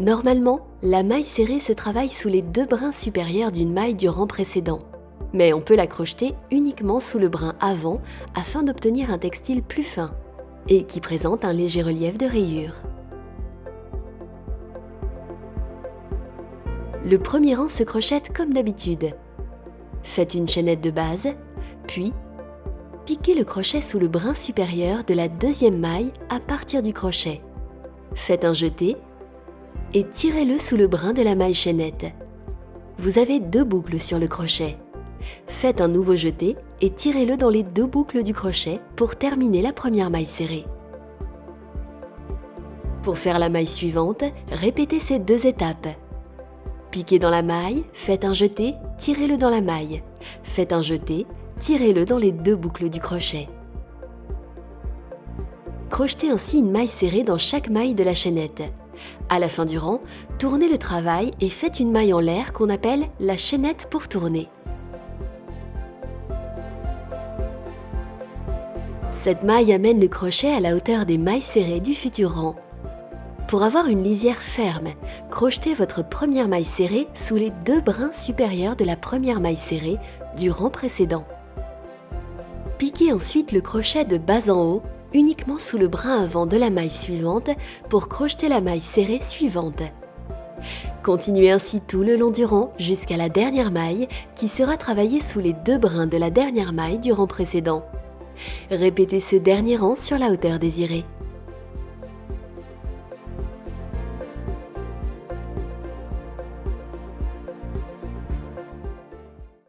Normalement, la maille serrée se travaille sous les 2 brins supérieurs d'une maille du rang précédent. Mais on peut la crocheter uniquement sous le brin avant afin d'obtenir un textile plus fin et qui présente un léger relief de rayures. Le premier rang se crochette comme d'habitude. Faites une chaînette de base, puis piquez le crochet sous le brin supérieur de la 2e maille à partir du crochet. Faites un jeté et tirez-le sous le brin de la maille chaînette. Vous avez 2 boucles sur le crochet. Faites un nouveau jeté et tirez-le dans les 2 boucles du crochet pour terminer la première maille serrée. Pour faire la maille suivante, répétez ces 2 étapes. Piquez dans la maille, faites un jeté, tirez-le dans la maille. Faites un jeté, tirez-le dans les 2 boucles du crochet. Crochetez ainsi une maille serrée dans chaque maille de la chaînette. À la fin du rang, tournez le travail et faites une maille en l'air qu'on appelle la chaînette pour tourner. Cette maille amène le crochet à la hauteur des mailles serrées du futur rang. Pour avoir une lisière ferme, crochetez votre première maille serrée sous les 2 brins supérieurs de la première maille serrée du rang précédent. Piquez ensuite le crochet de bas en haut uniquement sous le brin avant de la maille suivante pour crocheter la maille serrée suivante. Continuez ainsi tout le long du rang jusqu'à la dernière maille qui sera travaillée sous les 2 brins de la dernière maille du rang précédent. Répétez ce dernier rang sur la hauteur désirée.